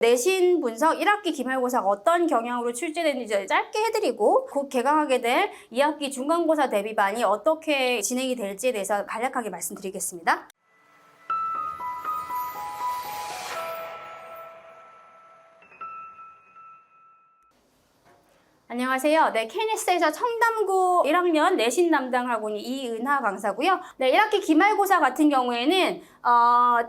내신 분석 1학기 기말고사가 어떤 경향으로 출제되는지 짧게 해드리고 곧 개강하게 될 2학기 중간고사 대비반이 어떻게 진행이 될지에 대해서 간략하게 말씀드리겠습니다. 안녕하세요. 네, KNS에서 청담고 1학년 내신 담당하고 있는 이은하 강사고요. 네, 1학기 기말고사 같은 경우에는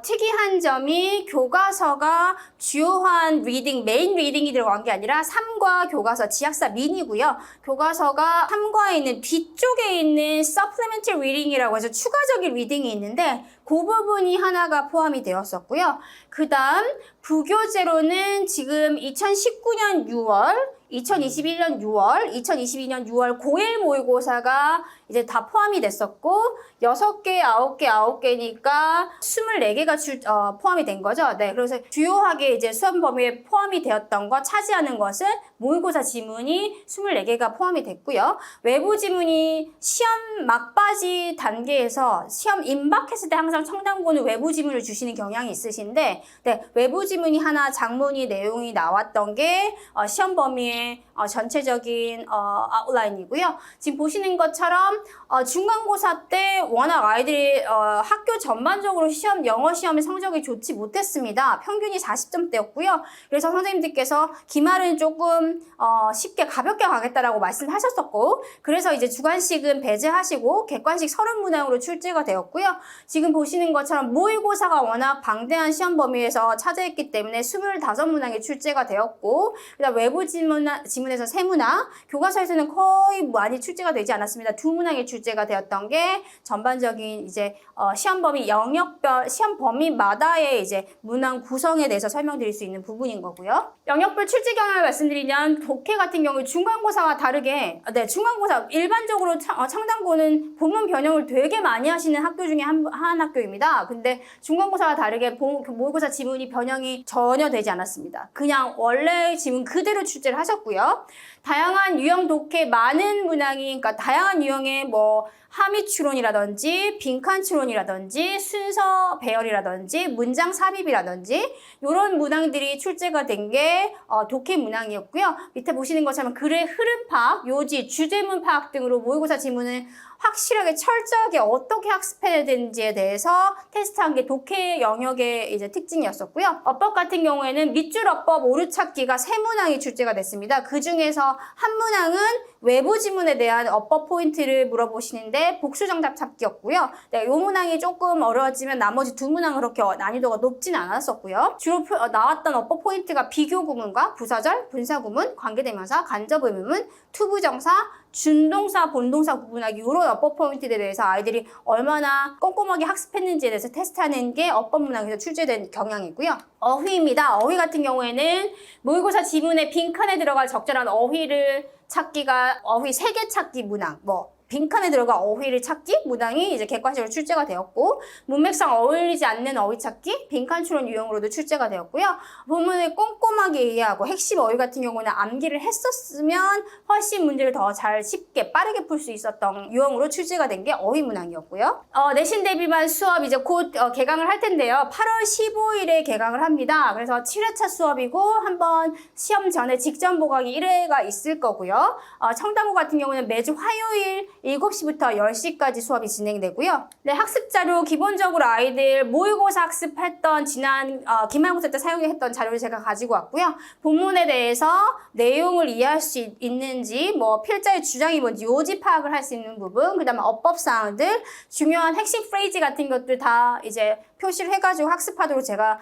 특이한 점이 교과서가 주요한 리딩, 메인 리딩이 들어간 게 아니라 3과 교과서, 지학사 미니고요. 교과서가 3과에 있는 뒤쪽에 있는 supplementary reading이라고 해서 추가적인 리딩이 있는데 그 부분이 하나가 포함이 되었었고요. 그 다음 부교재로는 지금 2019년 6월, 2021년 6월, 2022년 6월 고1 모의고사가 이제 다 포함이 됐었고 6개, 9개, 9개니까 24개가 포함이 된 거죠. 네, 그래서 주요하게 이제 수험 범위에 포함이 되었던 거 차지하는 것은 모의고사 지문이 24개가 포함이 됐고요. 외부 지문이 시험 막바지 단계에서 시험 임박했을 때 항상 청담고는 외부 지문을 주시는 경향이 있으신데 네, 외부 지문이 하나 장문의 내용이 나왔던 게 시험 범위의 전체적인 아웃라인이고요. 지금 보시는 것처럼 중간고사 때 워낙 아이들이 학교 전반적으로 영어 시험의 성적이 좋지 못했습니다. 평균이 40점대였고요. 그래서 선생님들께서 기말은 조금 쉽게 가볍게 가겠다라고 말씀하셨었고 그래서 이제 주관식은 배제하시고 객관식 30문항으로 출제가 되었고요. 지금 보시는 것처럼 모의고사가 워낙 방대한 시험 범위에서 차지했기 때문에 25문항이 출제가 되었고 그다음 외부 지문에서 3문항, 교과서에서는 거의 많이 출제가 되지 않았습니다. 2문항이 출제가 되었던 게 전반적인 이제 시험 범위 영역별 시험 범위마다의 이제 문항 구성에 대해서 설명드릴 수 있는 부분인 거고요. 영역별 출제 경향을 말씀드리면 독해 같은 경우 중간고사와 다르게 중간고사 일반적으로 청담고는 본문 변형을 되게 많이 하시는 학교 중에 한 학교입니다. 근데 중간고사와 다르게 모의고사 지문이 변형이 전혀 되지 않았습니다. 그냥 원래 지문 그대로 출제를 하셨고요. 다양한 유형 독해 많은 문항이 그러니까 다양한 유형의 뭐 함의 추론이라든지 빈칸 추론이라든지 순서 배열이라든지 문장 삽입이라든지 이런 문항들이 출제가 된 게 독해 문항이었고요. 밑에 보시는 것처럼 글의 흐름 파악, 요지, 주제문 파악 등으로 모의고사 지문을 확실하게 철저하게 어떻게 학습해야 되는지에 대해서 테스트한 게 독해 영역의 이제 특징이었었고요. 어법 같은 경우에는 밑줄 어법 오류찾기가 3문항이 출제가 됐습니다. 그 중에서 한 문항은 외부 지문에 대한 어법 포인트를 물어보시는데 복수정답 찾기였고요. 네, 이 문항이 조금 어려웠지만 나머지 2문항은 그렇게 난이도가 높진 않았었고요. 주로 나왔던 어법 포인트가 비교 구문과 부사절, 분사 구문, 관계대명사, 간접 의문문, 투부정사, 준동사, 본동사 구분하기 이런 어법 포인트에 대해서 아이들이 얼마나 꼼꼼하게 학습했는지에 대해서 테스트하는 게 어법 문항에서 출제된 경향이고요. 어휘입니다. 어휘 같은 경우에는 모의고사 지문에 빈칸에 들어갈 적절한 어휘를 찾기가 어휘 3개 찾기 문항, 빈칸에 들어가 어휘를 찾기 문항이 이제 객관식으로 출제가 되었고 문맥상 어울리지 않는 어휘 찾기 빈칸 추론 유형으로도 출제가 되었고요. 본문을 꼼꼼하게 이해하고 핵심 어휘 같은 경우는 암기를 했었으면 훨씬 문제를 더 잘 쉽게 빠르게 풀 수 있었던 유형으로 출제가 된 게 어휘 문항이었고요. 내신 대비반 수업 이제 곧 개강을 할 텐데요. 8월 15일에 개강을 합니다. 그래서 7회차 수업이고 한번 시험 전에 직전 보강이 1회가 있을 거고요. 청담고 같은 경우는 매주 화요일 7시부터 10시까지 수업이 진행되고요. 네, 학습자료 기본적으로 아이들 모의고사 학습했던 지난 기말고사 때 사용했던 자료를 제가 가지고 왔고요. 본문에 대해서 내용을 이해할 수 있는지 필자의 주장이 뭔지 요지 파악을 할 수 있는 부분 그 다음에 어법사항들 중요한 핵심 프레이즈 같은 것들 다 이제 표시를 해가지고 학습하도록 제가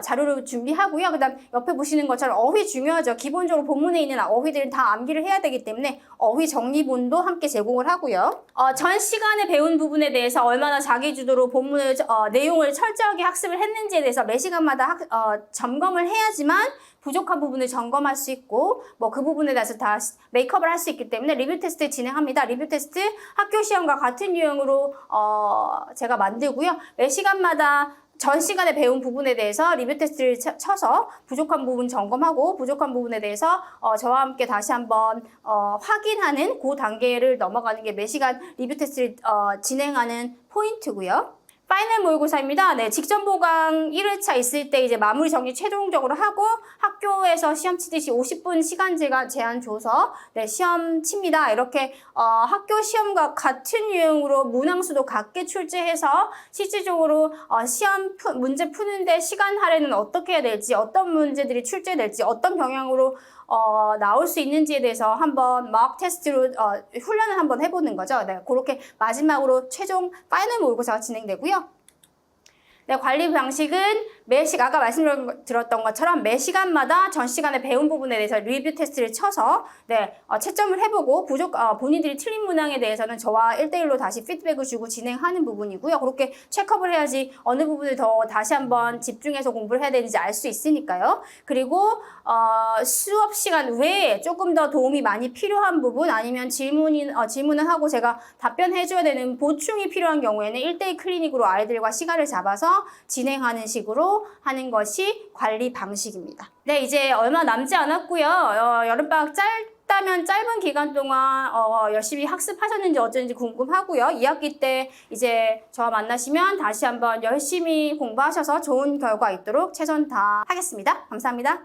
자료를 준비하고요. 그 다음 옆에 보시는 것처럼 어휘 중요하죠. 기본적으로 본문에 있는 어휘들은 다 암기를 해야 되기 때문에 어휘 정리본도 함께 제공을 하고요. 전 시간에 배운 부분에 대해서 얼마나 자기주도로 본문을 내용을 철저하게 학습을 했는지에 대해서 매 시간마다 점검을 해야지만 부족한 부분을 점검할 수 있고 그 부분에 대해서 다 메이크업을 할 수 있기 때문에 리뷰 테스트 진행합니다. 리뷰 테스트 학교 시험과 같은 유형으로 제가 만들고요. 매 시간마다 전 시간에 배운 부분에 대해서 리뷰 테스트를 쳐서 부족한 부분 점검하고 부족한 부분에 대해서 저와 함께 다시 한번 확인하는 그 단계를 넘어가는 게 매 시간 리뷰 테스트를 진행하는 포인트고요. 파이널 모의고사입니다. 네, 직전 보강 1회차 있을 때 이제 마무리 정리 최종적으로 하고 학교에서 시험 치듯이 50분 시간제가 제한 줘서 네, 시험 칩니다. 이렇게 학교 시험과 같은 유형으로 문항수도 같게 출제해서 실질적으로 시험 문제 푸는데 시간 할애는 어떻게 해야 될지, 어떤 문제들이 출제될지, 어떤 경향으로 나올 수 있는지에 대해서 한번 막 테스트로 훈련을 한번 해보는 거죠. 네, 그렇게 마지막으로 최종 파이널 모의고사가 진행되고요. 네, 관리 방식은 아까 말씀드렸던 것처럼 매 시간마다 전 시간에 배운 부분에 대해서 리뷰 테스트를 쳐서 네, 채점을 해보고 본인들이 틀린 문항에 대해서는 저와 1대1로 다시 피드백을 주고 진행하는 부분이고요. 그렇게 체크업을 해야지 어느 부분을 더 다시 한번 집중해서 공부를 해야 되는지 알 수 있으니까요. 그리고 수업 시간 외에 조금 더 도움이 많이 필요한 부분 아니면 질문을 하고 제가 답변해줘야 되는 보충이 필요한 경우에는 1대1 클리닉으로 아이들과 시간을 잡아서 진행하는 식으로 하는 것이 관리 방식입니다. 네, 이제 얼마 남지 않았고요. 여름방학 짧다면 짧은 기간 동안 열심히 학습하셨는지 어쩐지 궁금하고요. 2학기 때 이제 저와 만나시면 다시 한번 열심히 공부하셔서 좋은 결과 있도록 최선 다하겠습니다. 감사합니다.